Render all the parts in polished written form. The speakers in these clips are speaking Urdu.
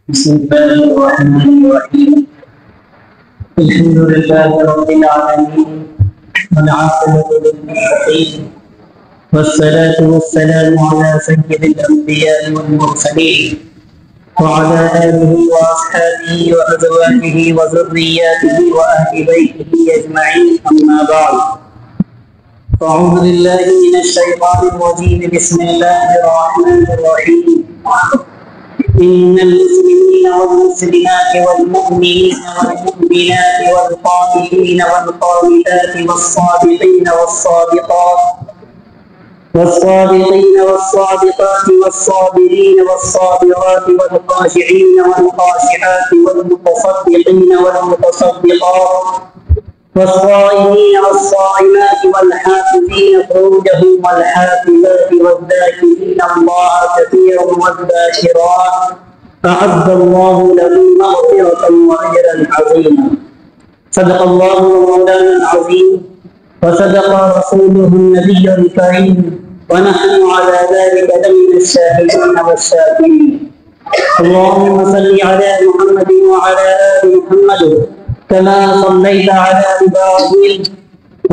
بسم الله الرحمن الرحيم. الحمد لله رب العالمين والعاقبة للمتقين والصلاة والسلام على سيد الأنبياء والمرسلين وعلى آله وأصحابه وأزواجه وذرياته وأهل بيته أجمعين، أما بعد. أعوذ بالله من الشيطان الرجيم. بسم الله الرحمن الرحيم. إن المسلمين والمسلمات والمؤمنين والمؤمنات والقانتين والقانتات والصادقين والصادقات والصابرين والصابرات والخاشعين والخاشعات والمتصدقين والمتصدقات والصائمين والصائمات والحافظين فروجهم والحافظات والذاكرين الله كثيرا والذاكرات أعد الله لهم مغفرة وأجرا عظيما. صدق الله مولانا العظيم وصدق رسوله النبي الكريم ونحن على ذلك لمن الشاهدين والشاكرين. اللهم صل على محمد وعلى آل محمد كما صليت على إبراهيم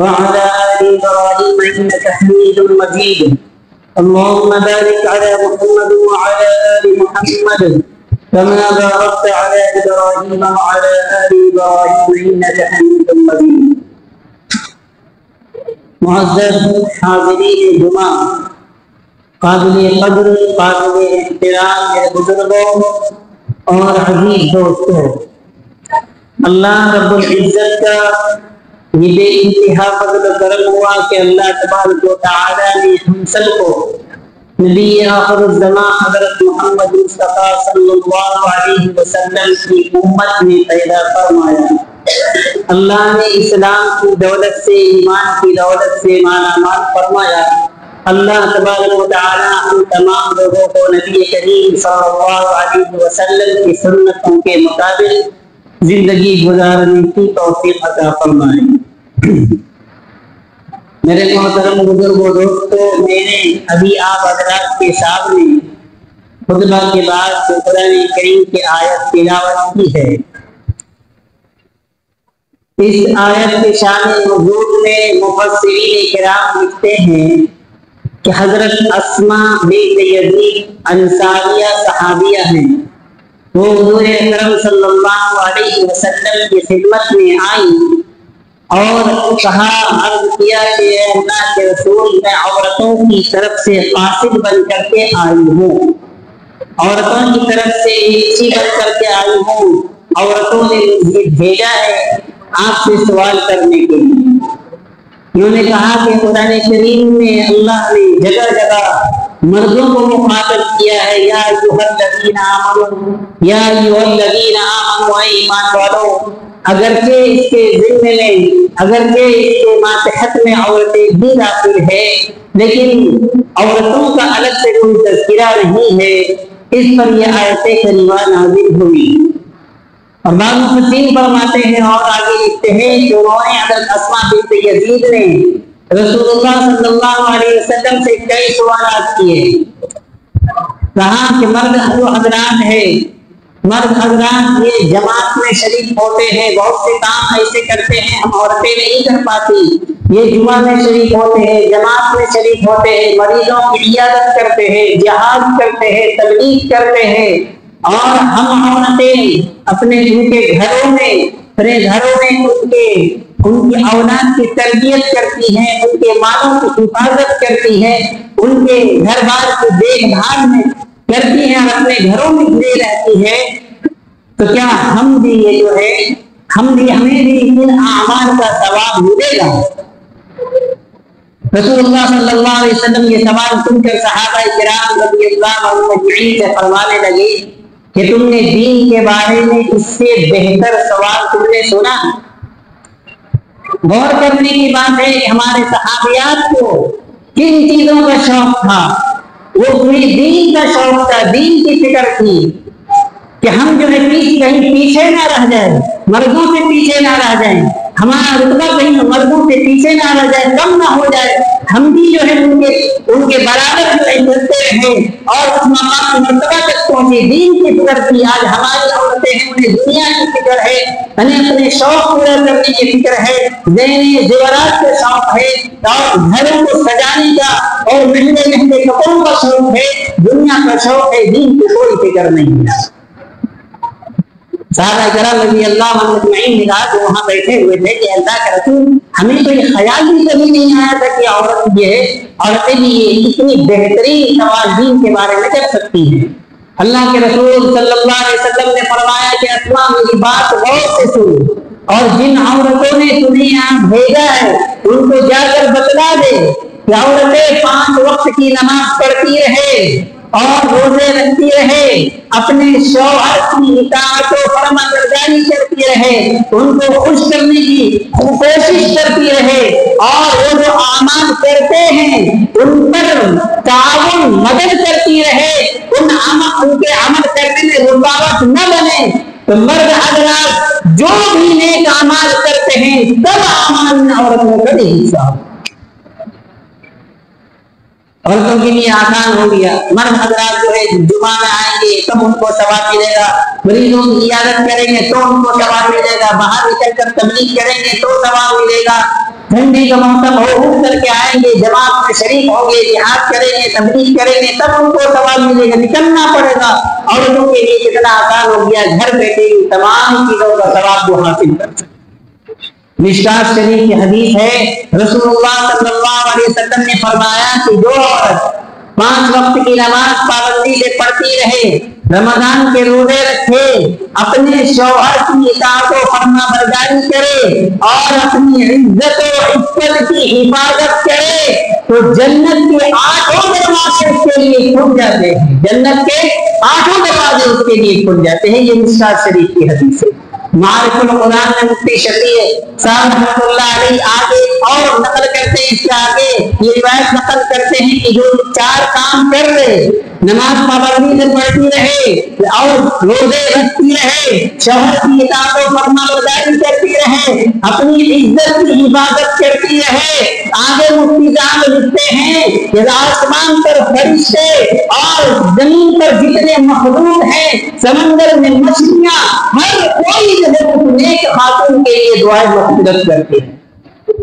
وعلى آل إبراهيم إنك حميد مجيد. اللهم بارك على محمد وعلى آل محمد كما باركت على إبراهيم وعلى آل إبراهيم إنك حميد مجيد. معزز حاضرین جمعہ، قابل قدر قابل احترام میرے بزرگوں اور عزیز دوستوں، اللہ رب العزت کا یہ بے انتہا فضل و کرم ہوا کہ اللہ تبارک و تعالی نے ہم سب کو نبی آخر الزمان حضرت محمد مصطفیٰ صلی اللہ علیہ وسلم کی امت میں پیدا فرمایا. اللہ نے اسلام کی دولت سے، ایمان کی دولت سے مالا مال فرمایا. اللہ تبارک و تعالی ہم تمام لوگوں کو نبی کریم صلی اللہ علیہ وسلم کی سنتوں کے مطابق زندگی گزارنے کی توفیق عطا فرمائے. میرے محترم بزرگوں دوستوں، میں نے ابھی آپ حضرات کے سامنے خطبہ کے بعد قرآن کریم کی آیت تلاوت کی ہے. اس آیت کے شان نزول میں مفسرین کرام لکھتے ہیں کہ حضرت اسماء بنت یزید انصاریہ صحابیہ ہیں. وہ حضور اکرم صلی اللہ علیہ وسلم کی خدمت میں آئیں اور کہا، عرض کیا کہ اے اللہ کے رسول، میں عورتوں کی طرف سے قاصد بن کر کے آئی ہوں، عورتوں کی طرف سے ایچی بن کر کے آئی ہوں. عورتوں نے مجھے بھیجا ہے آپ سے سوال کرنے کے لیے. انہوں نے کہا کہ قرآن کریم میں اللہ نے جگہ جگہ مردوں کو مخاطب کیا ہے، یا ایھا الذین آمنوا، یا ایھا الذین آمنوا، اے ایمان والو. اگرچہ اس کے ذمے میں، اگرچہ اس کے ماتحت میں عورتیں بھی داخل ہے، لیکن عورتوں کا الگ سے کوئی تذکرہ نہیں ہے. اس پر یہ آیت کریمہ نازل ہوئی. اور بعض مفسرین فرماتے ہیں اور آگے لکھتے ہیں کہ انہوں نے حضرت اسماء بنت یزید نے رسول اللہ صلی اللہ علیہ وسلم سے کئی سوالات کیے. کہا کہ مرد حضرات ہے، مرد حضرات یہ جماعت میں شریک ہوتے ہیں، بہت سے کام ایسے کرتے ہیں ہم عورتیں نہیں کر پاتی. یہ جمعہ میں شریک ہوتے ہیں، جماعت میں شریک ہوتے ہیں، مریضوں کی عیادت کرتے ہیں، جہاد کرتے ہیں، تبلیغ کرتے ہیں. اور ہم عورتیں اپنے ان کے گھروں میں ان کی اولاد کی تربیت کرتی ہیں، ان کے مالوں کی حفاظت کرتی ہیں، ان کے گھر بار کی دیکھ بھال میں کرتی ہیں اور اپنے گھروں میں گھرے رہتی ہے. تو کیا ہم بھی یہ جو ہے ہمیں بھی ان اعمال کا ثواب ملے گا؟ رسول اللہ صلی اللہ علیہ وسلم یہ سوال سن کر صحابہ کرام رضی اللہ عنہم اجمعین سے فرمانے لگے کہ تم نے دین کے بارے میں اس سے بہتر سوال تم نے سنا؟ غور کرنے کی بات ہے کہ ہمارے صحابیات کو کن چیزوں کا شوق تھا؟ وہ پوری دین کا شوق تھا، دین کی فکر تھی کہ ہم جو ہے کہیں پیچھے نہ رہ جائیں، مردوں سے پیچھے نہ رہ جائیں، ہمارا رتبہ کہیں مردوں سے پیچھے نہ رہ جائے، کم نہ ہو جائے. ہم بھی جو ہے ان کے برابر جو ہے چلتے رہے اور اس مقام مرتبہ تک پہنچے. دین کی فکر تھی. آج ہماری عورتیں ہیں انہیں دنیا کی فکر ہے, انہیں اپنے شوق پورا کرنے کی فکر ہے, زینے زیورات کا شوق ہے اور گھروں کو سجانے کا اور مہنگے مہنگے کپڑوں کا شوق ہے, دنیا کا شوق ہے, دین کی کوئی فکر نہیں ہے. صحابہ کرام رضی اللہ عنہم اجمعین نے کہا کہ وہاں بیٹھے ہوئے تھے کہ اللہ کا رسول ہمیں تو یہ خیال بھی کبھی نہیں آیا تھا کہ عورت یہ ہے, عورتیں بھی یہ اتنی بہترین سوال دین کے بارے میں کر سکتی ہیں. اللہ کے رسول صلی اللہ علیہ وسلم نے فرمایا کہ اسماء میری بات غور سے سن, اور جن عورتوں نے تمہیں یہاں بھیجا ہے ان کو جا کر بتلا دے کہ عورتیں 5 وقت کی نماز پڑھتی رہے اور روزے رکھتی رہے, اپنے شوہر کی اطاعت و فرمانبرداری کرتی رہے, ان کو خوش کرنے کی کوشش کرتی رہے, اور وہ جو اعمال کرتے ہیں ان پر تعاون مدد کرتی رہے, ان کے عمل کرنے میں رکاوٹ نہ بنے. تو مرد حضرات جو بھی نیک اعمال کرتے ہیں سب اعمال میں عورتوں کا بھی حصہ. عورتوں کے لیے آسان ہو گیا. مرد حضرات جو ہے جمعہ میں آئیں گے تب ان کو ثواب ملے گا, مریضوں کی عیادت کریں گے تو ان کو ثواب ملے گا, باہر نکل کر تبلیغ کریں گے تو ثواب ملے گا, ٹھنڈی کا موسم ہو اٹھ کر کے آئیں گے, جماعت میں شریک ہوں گے, جہاد کریں گے, تبلیغ کریں گے, تب ان کو ثواب ملے گا. نکلنا پڑے گا. عورتوں کے لیے کتنا آسان ہو گیا, گھر بیٹھے تمام چیزوں کا ثواب وہ حاصل کر سکتے. مشکات شریف کی حدیث ہے, رسول اللہ صلی اللہ علیہ وسلم نے فرمایا کہ جو عورت 5 وقت کی نماز پابندی سے پڑھتی رہے, رمضان کے روزے رکھے, اپنے شوہر کی اطاعت و فرما برداری کرے اور اپنی عزت و عفت کی حفاظت کرے تو جنت کے 8 دروازے اس کے لیے کھل جاتے ہیں. جنت کے 8 دروازے اس کے لیے کھل جاتے ہیں. یہ مشکات شریف کی حدیث ہے. معارف القرآن میں مفتی شفیع صاحب رحمۃ اللہ علیہ آگے اور نقل کرتے ہیں, اس کے آگے یہ روایت نقل کرتے ہیں کہ جو 4 کام کر رہے, نماز پابندی سے پڑھتی رہے اور روزے رکھتی رہے, شوہر کی اطاعت و فرمانبرداری کرتی رہے, اپنی عزت کی حفاظت کرتی رہے. آگے مفتی صاحب لکھتے ہیں کہ آسمان پر فرشتے اور زمین پر جتنے مخلوق ہیں, سمندر میں مچھلیاں, ہر کوئی نیک خاتون کے لیے دعائیں مغفرت کرتے ہیں.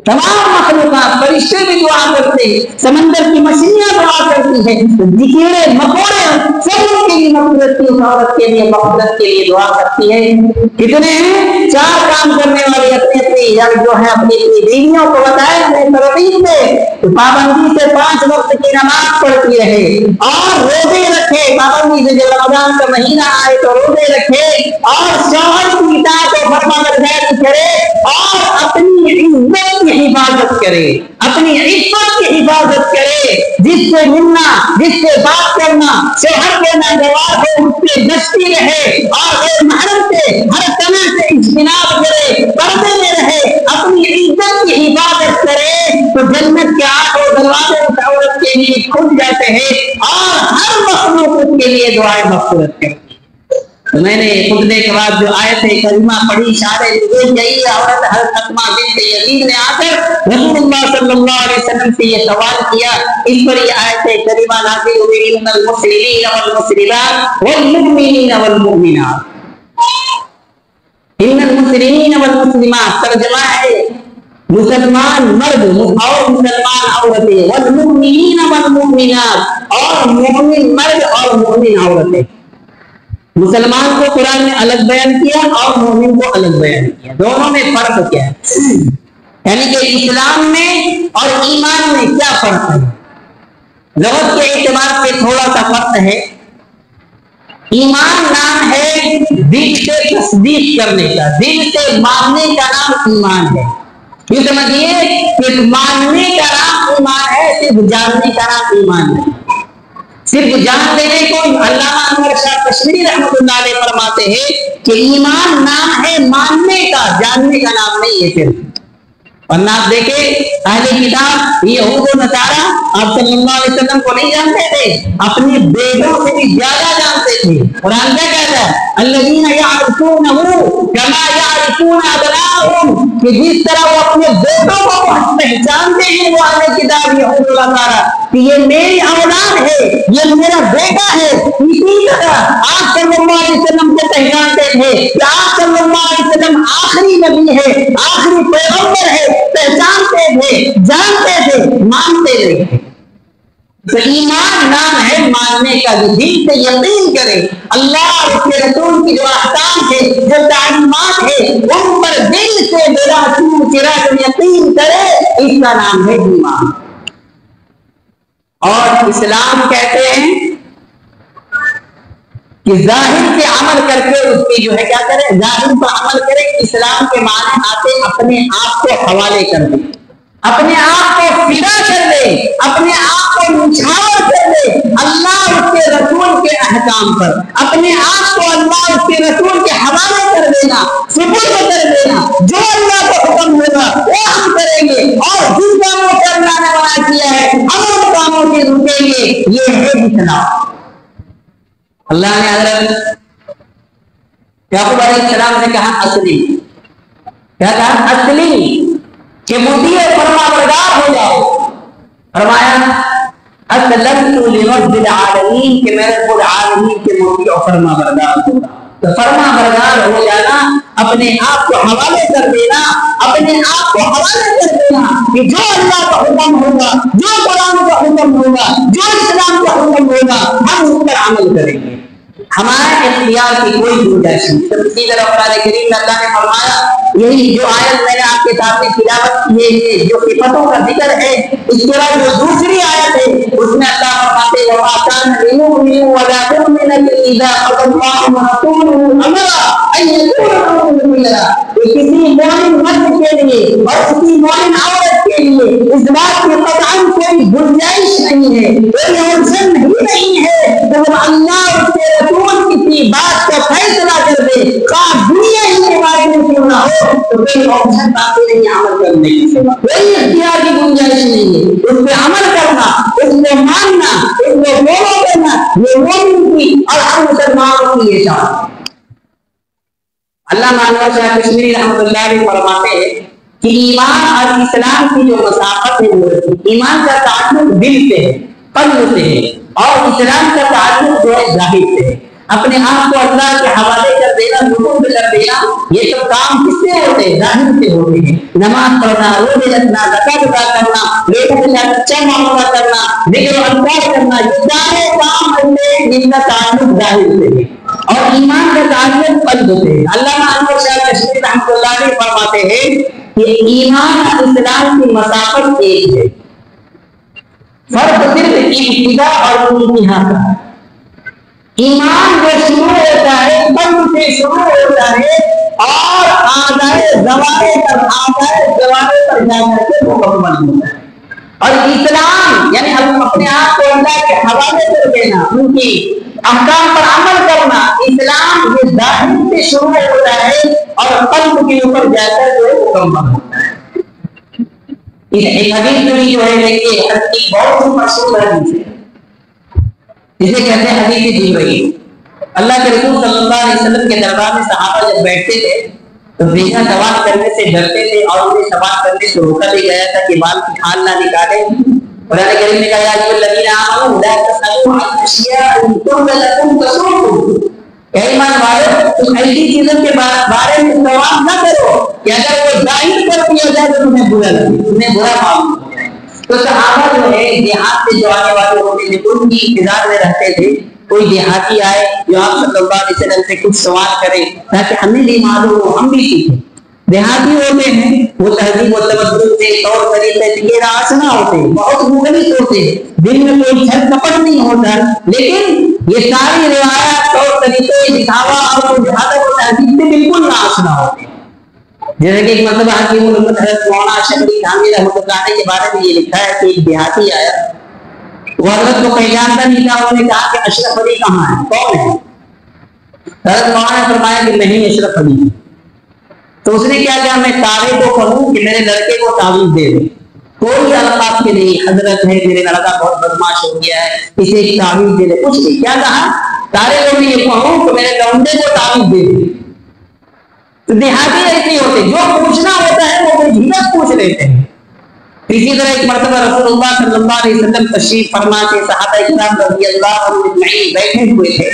تمام مخلوقات, فرشتے بھی دعا کرتے ہیں, سمندر کی مچھلیاں دعا کرتی ہیں, کیڑے مکوڑے سب ان کے لیے مغفرت کی, عورت کے لیے مغفرت کے لیے دعا کرتی ہے. کتنے ہیں 4 کام کرنے والے اپنی جو ہے اپنی بیویوں کو بتائے اپنے ترغیب میں پابندی سے 5 وقت کی نماز پڑھتی رہے اور روزے رکھے, پابندی سے جب رمضان کا مہینہ آئے تو روزے رکھے اور شوہر کی اطاعت و فرمانبرداری کرے اور اپنی عزت کی حفاظت کرے, اپنی عزت کی حفاظت کرے. جس سے ملنا, جس سے بات کرنا شوہر کے ناگوار ہو اس سے بچتی رہے اور غیر محرم سے ہر طرح سے اجتناب کرے, پردے میں رہے, اپنی عزت کی حفاظت کرے تو جنت کے 8 دروازے اس عورت کے لیے کھل جاتے ہیں اور ہر مخلوق کے لیے دعائیں مغفرت کرتی. تو میں نے خطبے کے بعد جو آیت کریمہ پڑھی, شارع نزول یہی عورت حضرت اسماء بنت یزید نے آ کر رسول اللہ صلی اللہ علیہ وسلم سے یہ سوال کیا. اس پر یہ آیت کریمہ نازل ہوئی, ان المسلمین والمسلمات والمؤمنین والمؤمنات. ان المسلمین والمسلمات ترجمہ ہے مسلمان مرد اور مسلمان عورتیں, والمؤمنین والمؤمنات اور مومن مرد اور مومن عورتیں. مسلمان کو قرآن نے الگ بیان کیا اور مومن کو الگ بیان کیا. دونوں میں فرق کیا ہے؟ یعنی کہ اسلام میں اور ایمان میں کیا فرق ہے؟ لغت کے اعتبار سے تھوڑا سا فرق ہے. ایمان نام ہے دل سے تصدیق کرنے کا, دل سے ماننے کا نام ایمان ہے. یہ سمجھیے کہ ماننے کا نام ایمان ہے, صرف جاننے کا نام ایمان ہے. صرف جان لینے کو علامہ انور شاہ کشمیری رحمۃ اللہ علیہ فرماتے ہیں کہ ایمان نام ہے ماننے کا, جاننے کا نام نہیں ہے صرف. ورنہ آپ دیکھیں اہل کتاب یہود و نصارہ آپ صلی اللہ علیہ وسلم کو نہیں جانتے تھے، اپنی بیٹوں سے بھی زیادہ جانتے تھے۔ قرآن کیا کہتا ہے؟ الذین یعرفونہ کما یعرفون ابناءہم، کہ جس طرح وہ اپنے بیٹوں کو پہچانتے ہیں وہ اہل کتاب یہود و نصارہ کہ یہ میری اولاد ہے، یہ میرا بیٹا ہے، اسی طرح آپ صلی اللہ علیہ وسلم کو پہچانتے تھے کہ آپ صلی اللہ علیہ وسلم آخری نبی ہے، آخری پیغمبر ہے، پہچانتے تھے، جانتے تھے، مانتے تھے۔ تو ایمان نام ہے ماننے کا، جو دل سے یقین کرے اللہ اور اس کے رسول کی جو احکام ہے، جو تعلیمات ہے، ان پر دل سے بلا چون چرا کر یقین کرے، اس کا نام ہے ایمان۔ اور اسلام کہتے ہیں کہ ظاہر سے عمل کر کے اس کی جو ہے کیا کرے، ظاہر پر عمل کرے۔ اسلام کے معنی آتے اپنے آپ کو حوالے کر دے، اپنے آپ کو فدا کر دے، اپنے آپ کو نچھاور کر دے اللہ اس کے رسول کے احکام پر، اپنے آپ کو اللہ اس کے رسول کے حوالے کر دینا، سپرد کر دینا۔ جو اللہ کا حکم ہوگا وہ ہم کریں گے، اور جس کاموں کو اللہ نے منع کیا ہے ہم ان کاموں سے رکیں گے۔ یہ ہے اسلام۔ اللہ نے حضرت یعقوب علیہ السلام سے کہا اسلم، کیا کہا؟ اسلم، کہ مطیع فرما بردار ہو جاؤ۔ فرمایا اسلمت لرب العالمین، کہ میں رب العالمین کے مطیع فرما بردار ہوں۔ تو فرما بردار ہو جانا، اپنے آپ کو حوالے کر دینا، اپنے آپ کو حوالے کر دینا کہ جو اللہ کا حکم ہوگا، جو قرآن کا حکم ہوگا، جو اسلام کا حکم ہوگا، ہم اس پر عمل کریں گے۔ ہمارے اختیار کی کوئی گنجائش نہیں۔ تو اسی طرح قرآن کریم میں اللہ نے فرمایا، یہی جو آیت میں نے آپ کے سامنے تلاوت کی ہے، جو صفتوں کا ذکر ہے، اس کے بعد جو دوسری آیت ہے اس میں اللہ فرماتے ہیں وَمَا كَانَ لِمُؤْمِنٍ وَلَا مُؤْمِنَةٍ إِذَا قَضَى اللَّهُ وَرَسُولُهُ أَمْرًا أَن يَكُونَ لَهُمُ الْخِيَرَةُ۔ کسی مومن مرد کے لیے اور کسی مومن عورت کے لیے اس بات کی قطعاً کوئی گنجائش نہیں ہے، کوئی آپشن نہیں ہے کہ جب اللہ اس کے رسول کسی بات کا فیصلہ کر دے، خواہ دنیا ہی کے بارے میں کیوں نہ ہو، تو کوئی آپشن باقی نہیں عمل کرنے کی، کوئی اختیار کی گنجائش نہیں ہے۔ اس پہ عمل کرنا، اس کو ماننا، اس کو فالو کرنا، یہ مومن کی اور ہم مسلمانوں کی یہ شان ہے۔ علامہ انور شاہ کشمیری رحمۃ اللہ علیہ فرماتے ہیں کہ ایمان اور اسلام کی جو مسافت ہے وہ ایمان کا تعلق دل سے ہے، قلب سے ہے، اور اسلام کا تعلق جو ہے ظاہر سے ہے۔ اپنے آپ کو اللہ کے حوالے کر دینا، سپرد کر دینا، یہ سب کام کس سے ہوتے ہیں؟ ظاہر سے ہوتے ہیں۔ نماز پڑھنا، روزے رکھنا، زکات ادا کرنا، لوگوں کے ساتھ اچھا معاملہ کرنا، ذکر و اذکار کرنا، یہ سارے کام ہوتے ہیں جن کا تعلق ظاہر سے ہے، اور ایمان کا تعلق قلب سے ہے۔ علامہ انور شاہ کشمیری رحمۃ اللہ علیہ فرماتے ہیں کہ ایمان اور اسلام کی مسافت ایک ہے، فرق صرف ابتدا اور انتہا کا۔ ایمان جو شروع ہوتا ہے قلب سے شروع ہوتا ہے، اور آدھائے زمانے پر جا کر کے مکمل ہوتا ہے۔ اور اسلام یعنی اپنے آپ کو اللہ کے حوالے کر دینا، ان کی احکام پر عمل کرنا، اسلام یہ ظاہر سے شروع ہوتا ہے اور قلب کے اوپر جا کر جو مکمل ہوتا ہے۔ ایک حدیث میں جو ہے دیکھیے، حدیث بہت ہی مشہور حدیث ہے، جسے کہتے ہیں حدیث جبرائیل۔ اللہ کے رسول صلی اللہ علیہ وسلم کے دربار میں صحابہ جب بیٹھتے تھے تو بیچنا سوال کرنے سے ڈرتے تھے، اور انہیں سوال کرنے سے روکا بھی گیا تھا کہ بال کی کھال نہ نکالے۔ قرآن کریم نے کہا یا ایھا الذین آمنوا لا تسألوا عن اشیاء ان تبد لکم تسؤکم، اے ایمان والو تم ایسی چیزوں کے بارے میں سوال نہ کرو کہ اگر وہ ظاہر کر دیا جائے تو تمہیں برا لگے، تمہیں برا معلوم ہو جائے۔ تو صحابہ جو ہے دیہات سے جو آنے والے ہوتے تھے ان کی انتظار میں رہتے تھے کوئی دیہاتی آئے جو آپ صلی اللہ علیہ وسلم سے کچھ سوال کرے تاکہ ہمیں بھی معلوم ہو، ہم بھی سیکھیں۔ دیہاتی ہوتے ہیں، وہ تہذیب و تمدن سے، طور طریقے سے یہ آشنا ہوتے ہیں، بہت مختلف ہوتے ہیں، دل میں کوئی چھل کپٹ نہیں ہوتا، لیکن یہ ساری روایات، طور طریقے، دکھاوا اور ادب و تہذیب سے بالکل نہ آشنا ہوتے ہیں۔ جیسے کہ ایک مرتبہ حکیم الامت حضرت مولانا اشرف تھانوی رحمۃ اللہ علیہ کے بارے میں یہ لکھا ہے کہ ایک دیہاتی آیا، وہ حضرت کو پہچانتا نہیں تھا، انہوں نے کہا کہ اشرف علی کہاں ہے، کون ہے؟ حضرت مولانا نے فرمایا کہ نہیں اشرف علی۔ تو اس نے کیا کہا میں تارے کو کہوں کہ میرے لڑکے کو تعویذ دے دے، کوئی الفاظ کے نہیں، حضرت ہے میرے لڑکا بہت بدماش ہو گیا ہے اسے ایک تعویذ دے دے، کچھ نہیں، کیا کہا تارے کو میں یہ کہوں کہ میرے لونڈے کو تعویذ دے دے۔ تو دیہاتی ایسے ہی ہوتے، جو پوچھنا ہوتا ہے وہ جھجک پوچھ لیتے ہیں۔ اسی طرح ایک مرتبہ رسول اللہ صلی اللہ علیہ وسلم تشریف فرما کے صحابہ کرام رضی اللہ عنہم اجمعین بیٹھے ہوئے تھے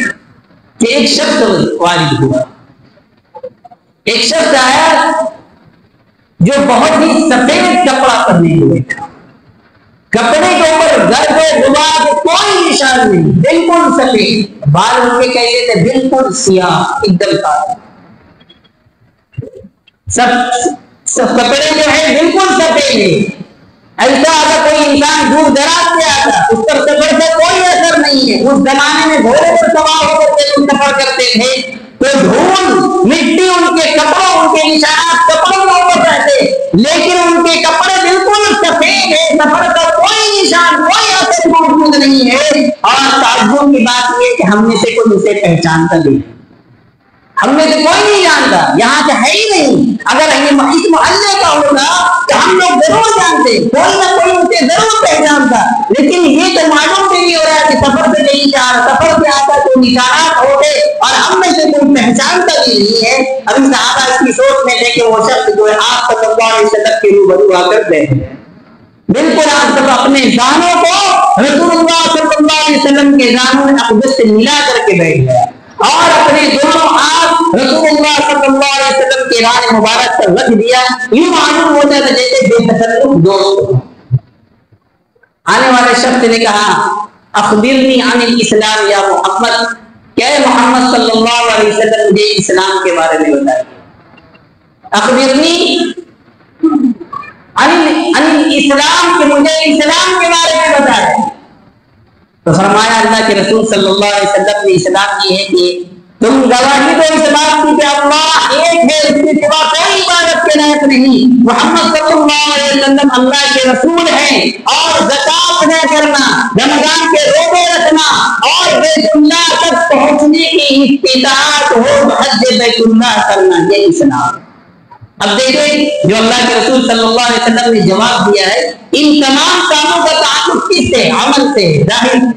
کہ ایک شخص وارد ہوا، ایک شخص آیا جو بہت ہی سفید کپڑا پہنے ہوئے تھا، کپڑے کے اوپر گرد و غبار کے کوئی نشان نہیں، بالکل سفید، بال ان کے کہتے تھے بالکل سیاہ، ایک دم کالا، سب کپڑے جو ہے بالکل سفید ہے۔ ایسا اگر کوئی انسان دور دراز سے آتا اس پر سفر سے کوئی اثر نہیں ہے۔ اس زمانے میں گھوڑے پر سوار ہو کر کے سفر کرتے تھے تو دھول مٹی ان کے کپڑوں، ان کے نشانات کپڑوں کے اوپر رہتے، لیکن ان کے کپڑے بالکل سفید ہے، سفر کا کوئی نشان، کوئی اثر موجود نہیں ہے۔ اور تعجب کی بات یہ کہ ہم میں سے کوئی اسے پہچانتا نہیں، ہم میں سے کوئی نہیں جانتا، یہاں سے ہے ہی نہیں۔ اگر اس محلے کا ہوگا تو ہم لوگ ضرور جانتے، کوئی نہ کوئی اسے ضرور پہچانتا، لیکن یہ تو معلوم بھی نہیں ہو رہا کہ سفر سے نہیں جا رہا، سفر سے آتا تو نشانات ہو گئے اور ہم میں سے کوئی پہچانتا بھی نہیں ہے۔ ابھی صحابہ اس کی سوچ میں تھے کہ وہ شخص جو ہے آپ صلی اللہ علیہ وسلم کے روبرو آ کر بیٹھ گئے، بالکل آپ سب اپنے دانوں کو رسول اللہ صلی اللہ علیہ وسلم کے دانوں اقدس سے ملا کر کے بیٹھ گیا اور اپنے دونوں ہاتھ رسول اللہ صلی اللہ علیہ وسلم کے ران مبارک پر رکھ دیا۔ یوں معلوم ہوتا تھا جیسے بے تکلف دوست۔ آنے والے شخص نے کہا اخبرنی عن الاسلام یا محمد، کہ محمد صلی اللہ علیہ وسلم مجھے اسلام کے بارے میں بتائیے، اخبرنی عن الاسلام، کہ مجھے اسلام کے بارے میں بتائیں۔ تو فرمایا اللہ کے رسول صلی اللہ علیہ وسلم نے اسلام یہ ہے کہ تم گواہی دو اس بات کی کہ اللہ ایک ہے، اس کے سوا کوئی عبادت کے لائق نہیں، محمد صلی اللہ علیہ وسلم اللہ کے رسول ہیں، اور زکات ادا کرنا، رمضان کے روزے رکھنا اور بیت اللہ تک پہنچنے کی استطاعت ہو حج بیت اللہ کرنا، یہ اسلام۔ اب دیکھیں جو اللہ کے رسول صلی اللہ علیہ وسلم نے جواب دیا ہے، ان تمام کاموں کا تعلق کس سے؟ عمل سے، ظاہر۔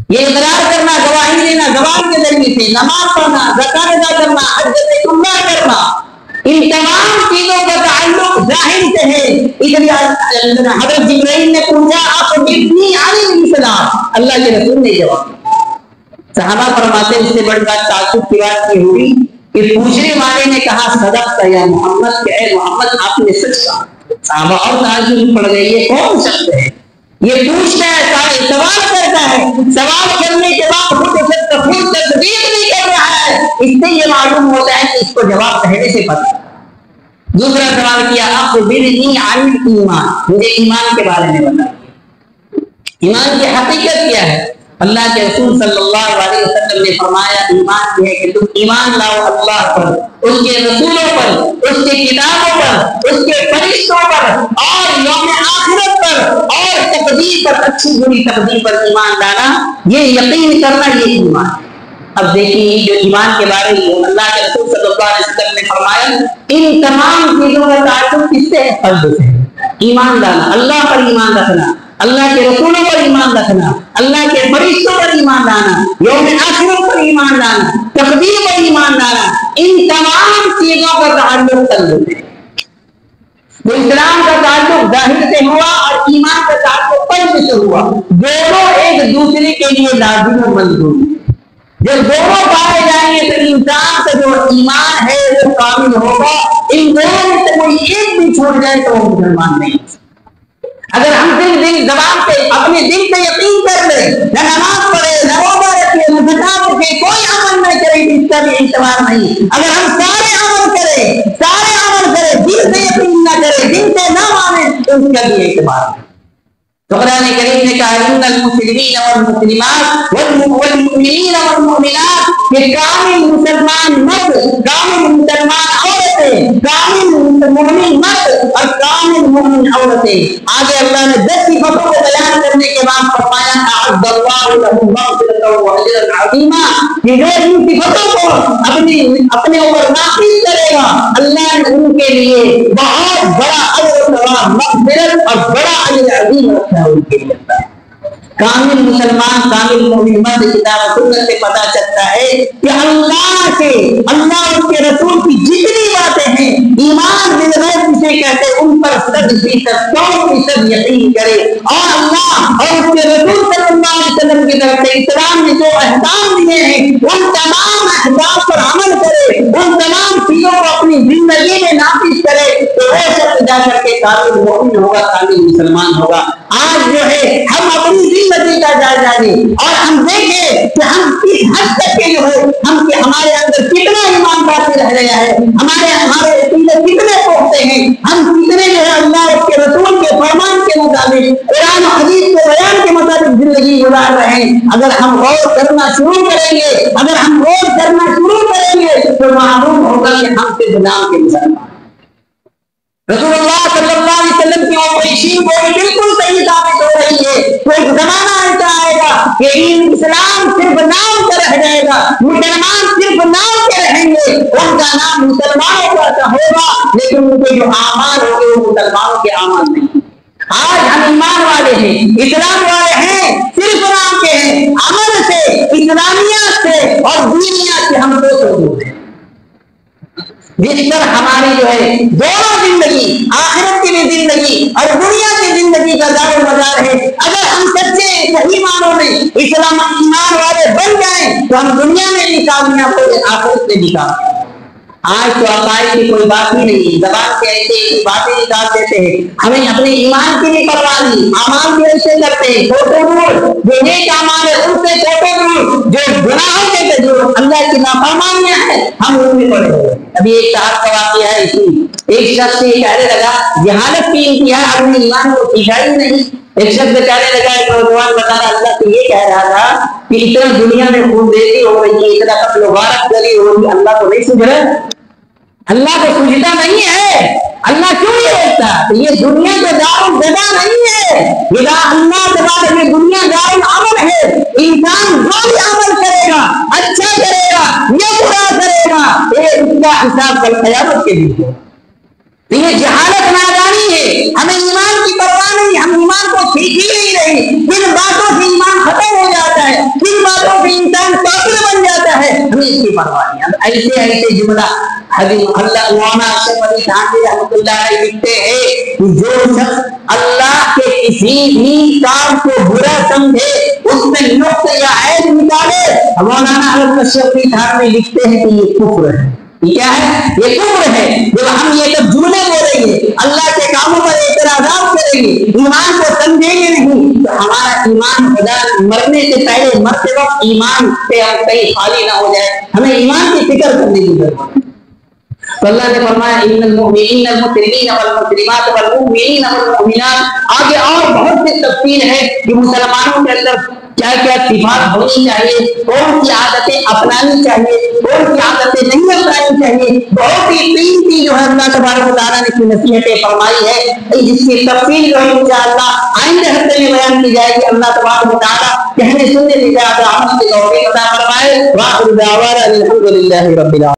یہ اقرار کرنا، گواہی دینا زبان کے ذریعے سے، نماز پڑھنا، زکات ادا کرنا، حج بیت اللہ کرنا، ان تمام چیزوں کا تعلق ظاہر سے ہے۔ اس لیے حضرت جبرائیل نے پوچھا آپ ابنی عن الاسلام، اللہ کے رسول نے جواب دیا۔ صحابہ فرماتے اس سے بڑی بات تعجب کی بات یہ ہوئی کہ پوچھنے والے نے کہا صدقت یا محمد، کہ اے محمد آپ نے سچ کہا۔ صحابہ اور تعجب پڑ گئے، یہ کون شخص ہے، یہ پوچھتا ہے، سوال کرتا ہے، سوال کرنے کے بعد خود تصدیق نہیں کر رہا ہے، اس سے یہ معلوم ہوتا ہے کہ اس کو جواب پہلے سے پتا۔ دوسرا سوال کیا اخبرنی عن الایمان، مجھے ایمان کے بارے میں بتائیے، ایمان کی حقیقت کیا ہے؟ اللہ کے رسول صلی اللہ علیہ وسلم نے فرمایا ایمان یہ ہے کہ تم ایمان لاؤ اللہ پر، اس کے رسولوں پر، اس کے کتابوں پر، اس کے فرشتوں پر اور یوم آخرت پر اور تقدیر پر، اچھی بری تقدیر پر ایمان لانا، یہ یقین کرنا، یہ ایمان۔ اب دیکھیے جو ایمان کے بارے میں اللہ کے رسول صلی اللہ علیہ وسلم نے فرمایا ان تمام چیزوں کا تعلق کس سے ہے؟ قلب سے۔ ایمان لانا، اللہ پر ایمان رکھنا، اللہ کے رسولوں پر ایمان رکھنا، اللہ کے فرشتوں پر ایمان لانا، یوم آخرت پر ایمان لانا، تقدیر پر ایمان لانا، ان تمام چیزوں کا تعلق قلب سے۔ تو اسلام کا تعلق ظاہر سے ہوا اور ایمان کا تعلق قلب سے ہوا، دونوں ایک دوسرے کے لیے لازم و ملزوم۔ جب دونوں پائے جائیں گے تو انسان کا جو ایمان ہے وہ کامل ہوگا۔ ان دونوں میں سے کوئی ایک بھی چھوٹ جائے تو وہ مسلمان نہیں۔ اگر ہم دل زبان پہ اپنے دل پہ یقین کر لیں، نہ نماز پڑھے، نہ روزہ رکھے، نہ زکات رکھے، کوئی عمل نہ کرے، اس کا بھی اعتبار نہیں۔ اگر ہم سارے عمل کریں، دل سے یقین نہ کرے، دل سے نہ مانے، تو اس کا بھی اعتبار نہیں۔ تو قرآن کریم نے کہا ان المسلمین والمسلمات والمؤمنین والمؤمنات، کہ کامل مسلمان مرد، کامل مسلمان عورت رہے کامل مومن مرد اور کامل مومن عورتیں. آگے اللہ نے 10 صفتوں کو بیان کرنے کے بعد فرمایا اعد اللہ لهم مغفرۃ واجرا عظیما کہ جو ان صفتوں کو اپنے اوپر نافذ کرے گا اللہ نے ان کے لیے بہت بڑا اجر و ثواب مغفرت اور بڑا اجر عظیم رکھا ہے ان کے لیے. کامل مسلمان کامل مومن مرد کتاب و سنت سے پتہ چلتا ہے کہ اللہ سے اللہ اور کے رسول کی جتنی باتیں ہیں ایمان بالغیب جسے کہتے ہیں ان پر 100% یقین کرے اور اللہ اور اس کے رسول صلی اللہ علیہ وسلم کی طرف سے اسلام نے جو احکام دیے ہیں ان تمام احکام پر عمل کرے ان تمام چیزوں کو اپنی زندگی میں نافذ کرے تو وہ شخص جا کر کے کامل مومن ہوگا کامل مسلمان ہوگا. آج جو ہے ہم اپنی زندگی کا جائزہ لیں اور ہم دیکھیں کہ ہم کس حد تک کے جو ہے ہمارے اندر کتنا ایمان باقی رہ گیا ہے ہمارے عقیدے کتنے پختہ ہیں ہم کتنے جو ہے اللہ اور کے رسول کے فرمان کے مطابق قرآن و حدیث کے بیان کے مطابق زندگی گزار رہے ہیں. اگر ہم غور کرنا شروع کریں گے تو معلوم ہوگا کہ ہم سے گناہ کے مسلمان. رسول اللہ صلی اللہ علیہ وسلم کی آپریشن بولی بالکل صحیح ثابت ہو رہی ہے. کوئی زمانہ ایسا آئے گا کہ اسلام صرف نام کا رہ جائے گا مسلمان صرف نام کے رہیں گے ان کا نام مسلمانوں کا ہوگا لیکن ان کے جو اعمال ہوں گے وہ مسلمانوں کے اعمال نہیں. آج ہم ایمان والے ہیں اسلام والے ہیں صرف نام کے ہیں عمل سے اسلامیات سے اور دینیات سے ہم دو دور ہیں. جس پر ہماری جو ہے دونوں زندگی آخرت کی بھی زندگی اور دنیا کی زندگی کا دار و مدار ہے. اگر ہم سچے صحیح معنوں میں اسلام ایمان والے بن جائیں تو ہم دنیا میں بھی کامیاب ہو آخرت میں بھی کامیاب. آج تو عقائد کی کوئی بات ہی نہیں زبان سے ایسے باتیں نکال دیتے ہیں ہمیں اپنے ایمان کی بھی پرواہ نہیں اعمال بھی ایسے کرتے ہیں چھوٹے دور جو نیک اعمال ہے ان سے چھوٹے دور جو گناہوں کے جو اللہ کی نافرمانیاں ہیں ہم ان میں پڑے ہوئے. ابھی ایک صاحب کا واقعہ ہے ایک شخص سے کہنے لگا جہالت کی انتہا اپنے ایمان کو سیکھا ہی نہیں. ایک شخص کہنے لگا ایک نوجوان بتا رہا اللہ تو یہ کہہ رہا تھا کہ اتنا دنیا میں خون دیتی ہو رہی ہے اتنا قتل و غارت کری ہو رہی اللہ کو نہیں سمجھ رہا اللہ کو سمجھتا نہیں ہے. اللہ کیوں نہیں دیکھتا یہ دنیا کا دار الجزا نہیں ہے یہ اللہ تبارک یہ دنیا دار العمل ہے. انسان جو بھی عمل کرے گا اچھا کرے گا یا برا کرے گا اس کا حساب کل قیامت کے دن ہے. یہ جہالت نادانی ہے ہمیں ایمان کی پرواہ نہیں ہم ایمان کو سیکھ ہی نہیں رہے. کن باتوں سے ایمان ختم ہو جاتا ہے کن باتوں سے انسان کافر بن جاتا ہے ہمیں اس کی پرواہ نہیں. ایسے ایسے جملہ اللہ مولانا اشرف علی تھانوی رحمۃ اللہ علیہ لکھتے ہیں کہ جو شخص اللہ کے کسی بھی کام کو برا سمجھے اس میں نقص یا عیب نکالے مولانا اشرف علی تھانوی لکھتے ہیں کہ یہ کفر ہے. کیا ہے یہ کفر ہے. جب ہم یہ سب جملے بولیں گے اللہ کے کاموں پر اعتراضات کریں گے ایمان کو سمجھیں گے نہیں تو ہمارا ایمان خدا مرنے سے پہلے مرتے وقت ایمان سے کہیں خالی نہ ہو جائے. ہمیں ایمان کی فکر کرنے کی ضرورت ہے. تو اللہ نے فرمایا ان المؤمنین والمسلمین والمسلمات والمؤمنین والمؤمنات. آگے اور بہت سی تفصیل ہے کہ مسلمانوں کے اندر کیا کیا صفات ہونی چاہیے کون سی عادتیں اپنانی چاہیے کون سی عادتیں نہیں اپنانی چاہیے. بہت ہی قیمتی جو ہے اللہ تبارک و تعالیٰ نے کی نصیحتیں فرمائی ہے جس کی تفصیل جو ہے انشاءاللہ آئندہ ہفتے میں بیان کی جائے گی. اللہ تبارک و تعالیٰ کہنے سننے کی عمل کی توفیق عطا فرمائے. وآخر دعوانا الحمد للہ رب العالمین.